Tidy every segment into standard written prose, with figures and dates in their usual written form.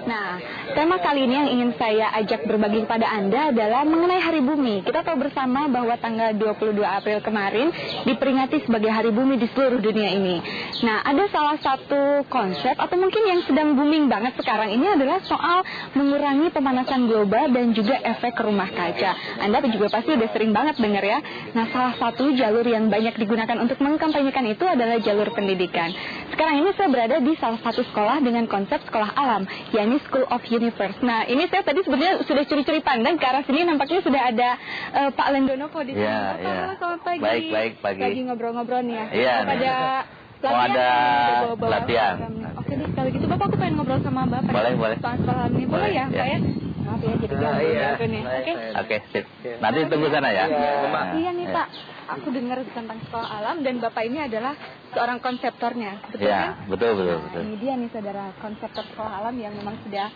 Nah, tema kali ini yang ingin saya ajak berbagi kepada Anda adalah mengenai Hari Bumi. Kita tahu bersama bahwa tanggal 22 April kemarin diperingati sebagai Hari Bumi di seluruh dunia ini. Nah, ada salah satu konsep atau mungkin yang sedang booming banget sekarang ini adalah soal mengurangi pemanasan global dan juga efek rumah kaca. Anda juga pasti udah sering banget dengar ya. Nah, salah satu jalur yang banyak digunakan untuk mengkampanyekan itu adalah jalur pendidikan. Sekarang ini saya berada di salah satu sekolah dengan konsep sekolah alam, yakni School of Universe. Nah, ini saya tadi sebenarnya sudah curi-curi pandang ke arah sini, nampaknya sudah ada Pak Lendonovo di sini. Halo, selamat pagi. Baik, pagi. Lagi ngobrol-ngobrol nih ya. Iya. Ada pelatihan. Oke deh, kalau gitu Bapak aku pengen ngobrol sama Bapak. Boleh. Soal sekolah ini. Boleh ya, Pak ya? Maaf ya, jadi ganggu nih. Oke, sip. Nanti tunggu sana ya. Iya nih Pak, aku dengar tentang sekolah alam dan Bapak ini adalah seorang konseptornya, betul kan? Betul. Nah, ini dia nih saudara, konseptor sekolah alam yang memang sudah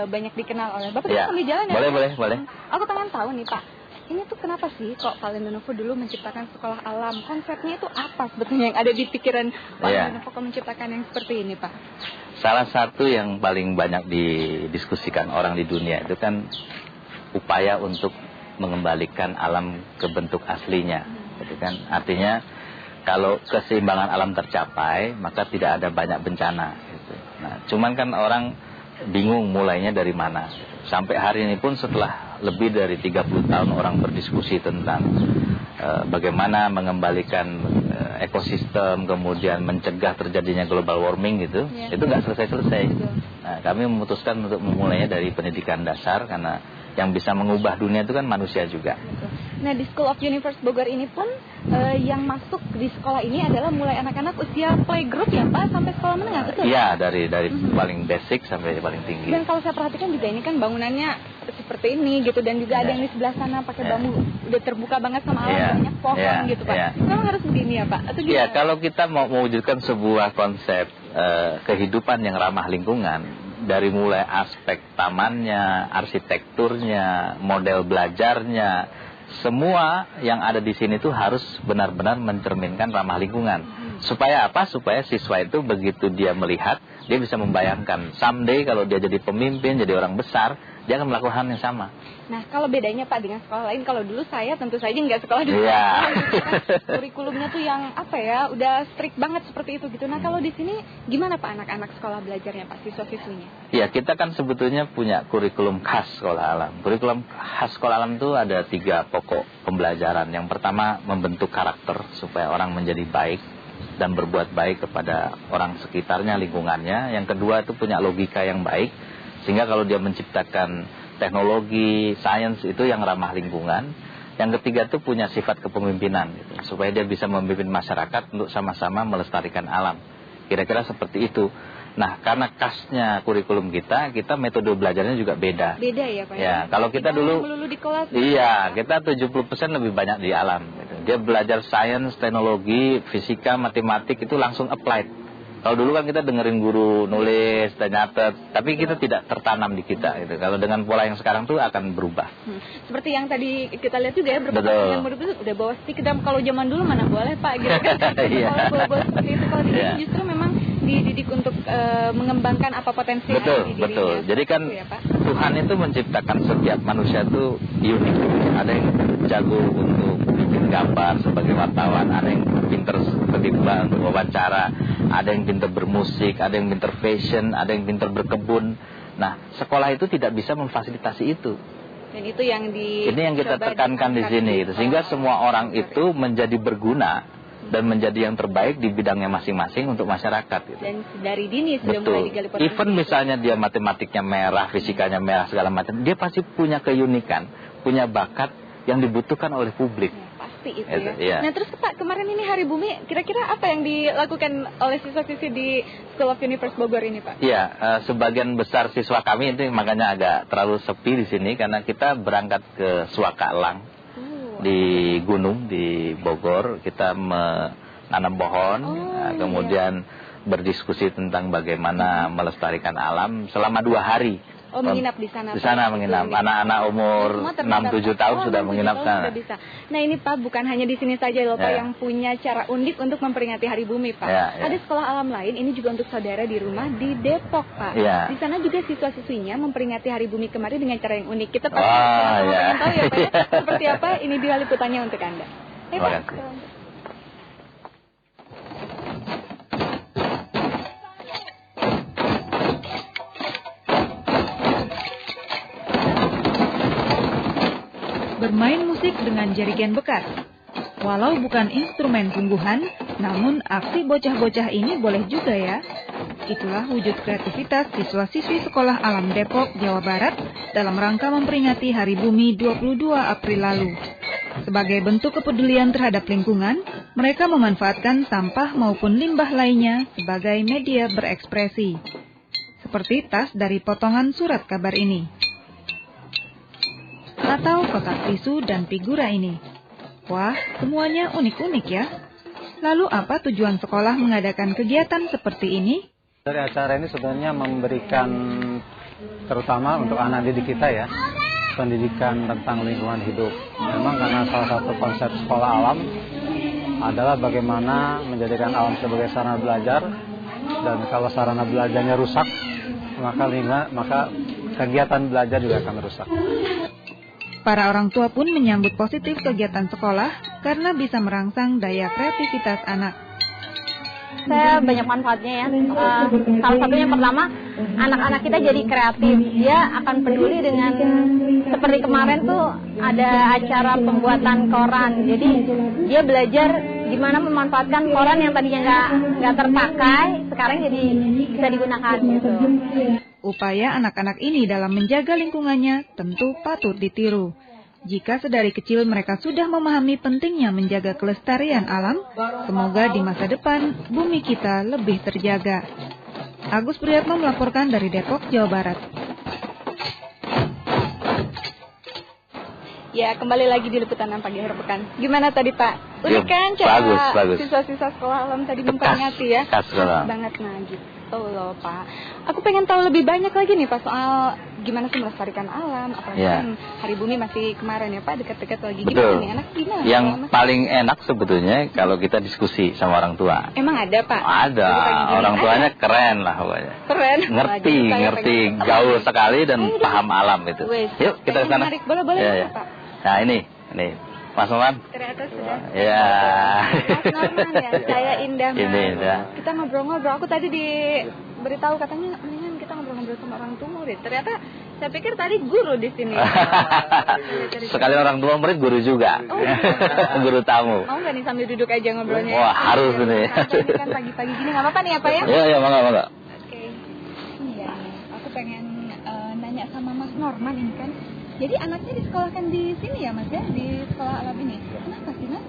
banyak dikenal oleh Bapak. Ya. Sambil jalan ya? Boleh. Aku pengen tahu nih Pak, ini tuh kenapa sih kok Pak Lendonovo dulu menciptakan sekolah alam? Konsepnya itu apa sebetulnya yang ada di pikiran Pak Lendonovo kok menciptakan yang seperti ini Pak? Salah satu yang paling banyak didiskusikan orang di dunia itu kan upaya untuk mengembalikan alam ke bentuk aslinya, gitu kan? Artinya kalau keseimbangan alam tercapai, maka tidak ada banyak bencana. Gitu. Nah, cuman kan orang bingung mulainya dari mana. Sampai hari ini pun setelah lebih dari 30 tahun orang berdiskusi tentang bagaimana mengembalikan ekosistem, kemudian mencegah terjadinya global warming gitu, itu nggak selesai-selesai. Nah, kami memutuskan untuk memulainya dari pendidikan dasar karena yang bisa mengubah dunia itu kan manusia juga. Nah, di School of Universe Bogor ini pun yang masuk di sekolah ini adalah mulai anak-anak usia playgroup ya Pak, sampai sekolah menengah, betul? Iya, dari paling basic sampai paling tinggi. Dan kalau saya perhatikan juga ini kan bangunannya seperti ini gitu, dan juga ada yang di sebelah sana pakai bambu, udah terbuka banget sama alam, banyak pohon gitu Pak. Memang harus begini ya Pak? Atau gimana? Iya, kalau kita mau mewujudkan sebuah konsep kehidupan yang ramah lingkungan, dari mulai aspek tamannya, arsitekturnya, model belajarnya, semua yang ada di sini tuh harus benar-benar mencerminkan ramah lingkungan. Supaya apa? Supaya siswa itu begitu dia melihat, dia bisa membayangkan someday kalau dia jadi pemimpin, jadi orang besar, dia akan melakukan hal yang sama. Nah, kalau bedanya Pak dengan sekolah lain, kalau dulu saya tentu saja nggak sekolah di kurikulumnya tuh yang apa ya, udah strict banget seperti itu gitu. Nah, kalau di sini gimana Pak anak-anak sekolah belajarnya Pak, siswa-siswinya? Iya, kita kan sebetulnya punya kurikulum khas sekolah alam. Kurikulum khas sekolah alam itu ada 3 pokok pembelajaran. Yang pertama, membentuk karakter supaya orang menjadi baik dan berbuat baik kepada orang sekitarnya, lingkungannya. Yang kedua itu punya logika yang baik, sehingga kalau dia menciptakan teknologi, sains itu yang ramah lingkungan. Yang ketiga itu punya sifat kepemimpinan gitu, supaya dia bisa memimpin masyarakat untuk sama-sama melestarikan alam. Kira-kira seperti itu. Nah, karena khasnya kurikulum kita metode belajarnya juga beda. Beda ya Pak? Ya, kalau kita dulu di kelas. Iya, kita 70% lebih banyak di alam gitu. Dia belajar sains, teknologi, fisika, matematik itu langsung applied. Kalau dulu kan kita dengerin guru nulis dan nyatet, tapi kita tidak tertanam di kita gitu. Kalau dengan pola yang sekarang tuh akan berubah. Seperti yang tadi kita lihat juga ya, berkepentingan murid itu udah bawa stick. Kalau zaman dulu mana boleh Pak gitu kan. Kalau bawa seperti itu, kalau di sini justru memang dididik untuk mengembangkan apa potensi yang ada di dirinya. Betul. Jadi kan Tuhan itu menciptakan setiap manusia itu unik. Ada yang jago untuk bikin gambar sebagai wartawan, ada yang pinter berdebat untuk wawancara, ada yang pinter bermusik, ada yang pinter fashion, ada yang pinter berkebun. Nah, sekolah itu tidak bisa memfasilitasi itu. Dan itu yang ini yang kita tekankan di sini gitu. Sehingga semua orang itu menjadi berguna dan menjadi yang terbaik di bidangnya masing-masing untuk masyarakat gitu. Dan dari dini sudah mulai digali potensi. Even misalnya dia matematiknya merah, fisikanya merah, segala macam, dia pasti punya keunikan, punya bakat yang dibutuhkan oleh publik. Pasti itu ya. Nah, terus Pak, kemarin ini Hari Bumi, kira-kira apa yang dilakukan oleh siswa-siswi di School of Universe Bogor ini Pak? Iya, sebagian besar siswa kami itu makanya agak terlalu sepi di sini, karena kita berangkat ke Suaka Elang di gunung di Bogor. Kita menanam pohon, kemudian berdiskusi tentang bagaimana melestarikan alam selama 2 hari. menginap di sana. Di sana menginap. Anak-anak umur 6-7 tahun sudah menginap sana. Sudah bisa. Nah ini Pak, bukan hanya di sini saja loh Pak yang punya cara unik untuk memperingati Hari Bumi Pak. Ada sekolah alam lain, ini juga untuk saudara di rumah di Depok Pak. Di sana juga siswa-siswinya memperingati Hari Bumi kemarin dengan cara yang unik. Kita pasti pengen tahu ya Pak ya, seperti apa. Ini dia liputannya untuk Anda. Terima kasih. Bermain musik dengan jerigen bekas. Walau bukan instrumen sungguhan, namun aksi bocah-bocah ini boleh juga ya. Itulah wujud kreativitas siswa-siswi Sekolah Alam Depok, Jawa Barat dalam rangka memperingati Hari Bumi 22 April lalu. Sebagai bentuk kepedulian terhadap lingkungan, mereka memanfaatkan sampah maupun limbah lainnya sebagai media berekspresi. Seperti tas dari potongan surat kabar ini. Atau kotak tisu dan figura ini. Wah, semuanya unik-unik ya. Lalu apa tujuan sekolah mengadakan kegiatan seperti ini? Dari acara ini sebenarnya memberikan, terutama untuk anak didik kita ya, pendidikan tentang lingkungan hidup. Memang karena salah satu konsep sekolah alam adalah bagaimana menjadikan alam sebagai sarana belajar, dan kalau sarana belajarnya rusak, maka kegiatan belajar juga akan rusak. Para orang tua pun menyambut positif kegiatan sekolah karena bisa merangsang daya kreativitas anak. Saya banyak manfaatnya ya. Salah satunya pertama, anak-anak kita jadi kreatif. Dia akan peduli dengan, seperti kemarin tuh ada acara pembuatan koran. Jadi dia belajar gimana memanfaatkan koran yang tadinya nggak terpakai, sekarang jadi bisa digunakan gitu. Upaya anak-anak ini dalam menjaga lingkungannya tentu patut ditiru. Jika sedari kecil mereka sudah memahami pentingnya menjaga kelestarian alam, semoga di masa depan bumi kita lebih terjaga. Agus Priyatno melaporkan dari Depok, Jawa Barat. Ya, kembali lagi di liputan pagi akhir pekan. Gimana tadi Pak? Unik kan cara siswa-siswa sekolah alam tadi memperingati ya? Khas banget nah gitu loh Pak. Aku pengen tahu lebih banyak lagi nih Pak soal gimana sih melestarikan alam, apalagi kan Hari Bumi masih kemarin ya Pak, dekat-dekat lagi. Gimana nih, enak gimana? Yang paling enak sebetulnya kalau kita diskusi sama orang tua. Emang ada Pak? Ada, orang tuanya keren lah pokoknya. Keren? Ngerti, gaul sekali dan paham alam itu. Yuk kita ke sana. Boleh Pak. Nah ini Mas Norman. Ternyata sudah. Ya. Mas Norman ya, saya Indah. Indah. Kita ngobrol-ngobrol. Aku tadi diberitahu katanya mendingan kita ngobrol-ngobrol sama orang tua murid. Ternyata saya pikir tadi guru di sini. Sekali orang tua murid guru juga. Guru tamu. Mau nggak nih sambil duduk aja ngobrolnya? Wah harus ini. Ini kan pagi-pagi gini nggak apa-apa nih apa ya? Iya mangga. Oke. Iya, aku pengen nanya sama Mas Norman ini kan. Jadi anaknya disekolahkan di sini ya Mas ya, di sekolah alam ini. Kenapa sih Mas?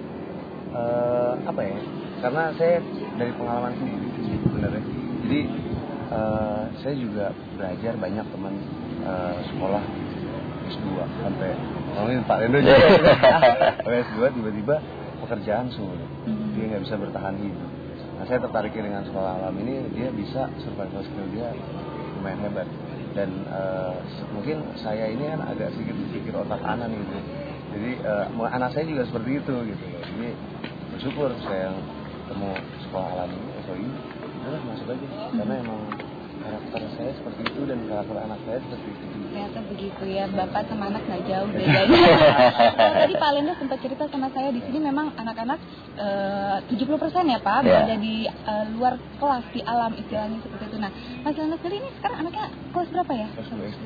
Apa ya? Karena saya dari pengalaman sendiri sebenarnya. Jadi saya juga belajar banyak teman sekolah S2 sampai ngomongin Pak Rendo juga. Sampai S2 tiba-tiba pekerjaan sulit. Dia nggak bisa bertahan hidup. Nah saya tertarik dengan sekolah alam ini, dia bisa survival skill dia lumayan hebat. Dan mungkin saya ini kan agak sedikit berpikir otak kanan gitu. Jadi anak saya juga seperti itu gitu loh. Jadi bersyukur saya ketemu sekolah alam ini, SOI, udah masuk aja. Karena emang karakter saya seperti itu dan karakter anak saya seperti itu. Ternyata begitu ya, bapak sama anak nggak jauh bedanya. Tadi Pak Lenda sempat cerita sama saya di sini memang anak-anak 70% ya Pak berada di luar kelas di alam istilahnya seperti itu. Nah, Mas Lenda sendiri ini sekarang anaknya kelas berapa ya?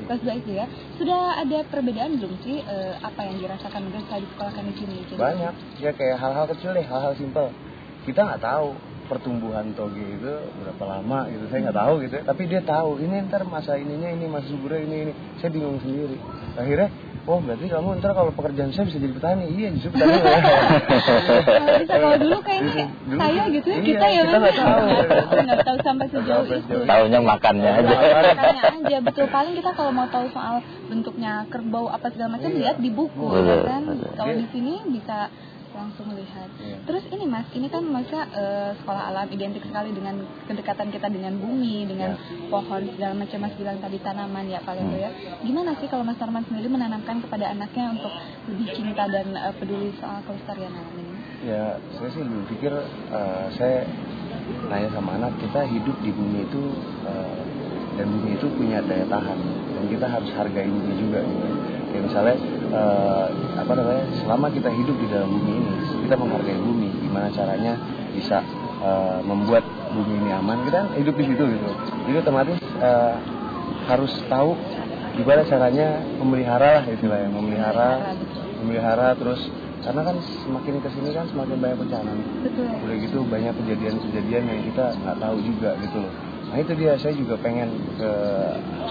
Kelas 2 SD ya. Sudah ada perbedaan belum sih apa yang dirasakan mungkin saya disekolahkan di sini? Banyak, ya kayak hal-hal kecil deh, hal-hal simpel. Kita nggak tahu pertumbuhan toge itu berapa lama gitu, saya nggak tahu gitu ya. Tapi dia tahu ini ntar masa ininya ini, masa suburnya ini. Saya bingung sendiri. Akhirnya, oh berarti kamu ntar kalau pekerjaan saya bisa jadi petani. Iya justru petani. Bisa kalau dulu kayaknya saya gitu ya, kita ya kita nggak tahu sampai sejauh itu. Tahunya makannya aja. Makannya aja betul. Paling kita kalau mau tahu soal bentuknya kerbau apa segala macam lihat di buku kan. Kalau di sini bisa langsung melihat. Iya. Terus ini Mas, ini kan masa sekolah alam identik sekali dengan kedekatan kita dengan bumi, dengan pohon segala macam. Mas bilang tadi tanaman ya Pak Lendo ya. Gimana sih kalau Mas Arman sendiri menanamkan kepada anaknya untuk lebih cinta dan peduli soal kelestarian alam ini? Ya, saya sih berpikir saya nanya sama anak, kita hidup di bumi itu dan bumi itu punya daya tahan dan kita harus hargai bumi juga gitu. Kayak misalnya selama kita hidup di dalam bumi ini, kita menghargai bumi. Gimana caranya bisa membuat bumi ini aman, kita hidup di situ gitu. Jadi otomatis harus tahu gimana caranya memelihara lah istilahnya, memelihara terus. Karena kan semakin kesini kan semakin banyak bencana. Betul. Udah gitu banyak kejadian-kejadian yang kita nggak tahu juga gitu loh. Nah itu dia, saya juga pengen ke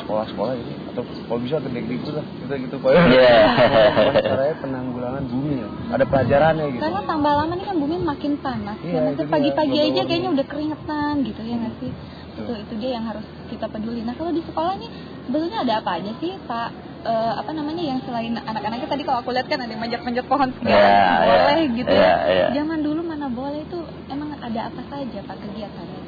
sekolah-sekolah gitu, atau kalau bisa ke Dikdikbud lah, gitu Pak. Caranya penanggulangan bumi ya. Ada pelajarannya gitu. Karena tambah lama nih kan bumi makin panas. Iya, Nanti itu pagi-pagi dia, aja kayaknya udah keringetan gitu ya nggak sih? Itu dia yang harus kita peduli. Nah kalau di sekolah nih sebetulnya ada apa aja sih Pak? Yang selain anak-anaknya tadi kalau aku lihat kan ada yang manjat-manjat pohon segala boleh gitu ya. Zaman dulu mana boleh itu emang ada apa saja Pak kegiatannya?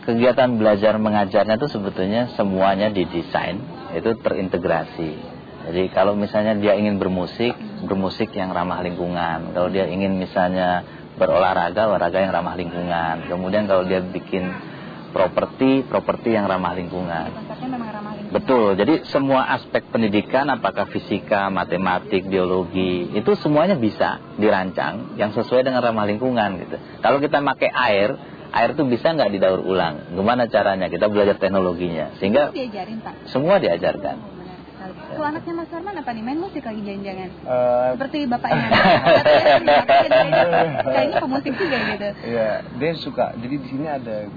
Kegiatan belajar mengajarnya itu sebetulnya semuanya didesain itu terintegrasi. Jadi kalau misalnya dia ingin bermusik yang ramah lingkungan. Kalau dia ingin misalnya berolahraga yang ramah lingkungan. Kemudian kalau dia bikin properti yang ramah lingkungan. Konsepnya memang ramah lingkungan. Betul. Jadi semua aspek pendidikan, apakah fisika, matematik, biologi, itu semuanya bisa dirancang yang sesuai dengan ramah lingkungan gitu. Kalau kita pakai air itu bisa nggak didaur ulang? Gimana caranya? Kita belajar teknologinya. Sehingga diajarin Pak. Semua diajarkan. Kalau anaknya Mas Arman apa nih? Main musik lagi jangan-jangan? Seperti bapaknya. Kayaknya pemusik juga gitu. Iya, dia suka. Jadi di sini ada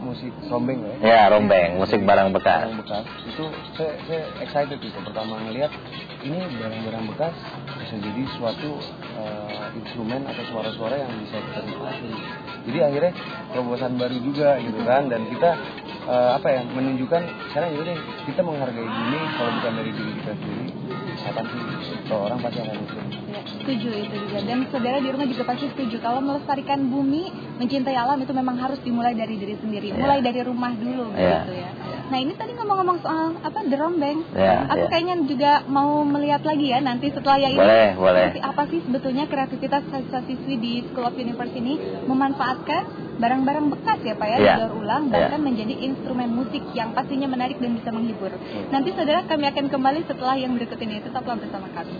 musik rombeng ya. Ya, rombeng, musik barang bekas. Itu saya excited gitu. Pertama ngelihat ini barang-barang bekas bisa jadi suatu instrumen atau suara-suara yang bisa kita nikmati. Jadi akhirnya terobosan baru juga gitu kan, dan kita menunjukkan sekarang yaudah kita menghargai bumi, kalau bukan dari diri kita sendiri kapan sih kalau orang pasti akan itu. Ya, setuju itu juga, dan saudara di rumah juga pasti setuju kalau melestarikan bumi, mencintai alam itu memang harus dimulai dari diri sendiri, mulai dari rumah dulu gitu ya. Nah ini tadi ngomong-ngomong soal derombeng, aku kayaknya juga mau melihat lagi ya nanti setelah yang ini. Boleh. Apa sih sebetulnya kreativitas siswa-siswi di School of Universe ini memanfaatkan barang-barang bekas ya Pak ya, didaur ulang bahkan menjadi instrumen musik yang pastinya menarik dan bisa menghibur. Nanti saudara kami akan kembali setelah yang berikut ini, tetaplah bersama kami.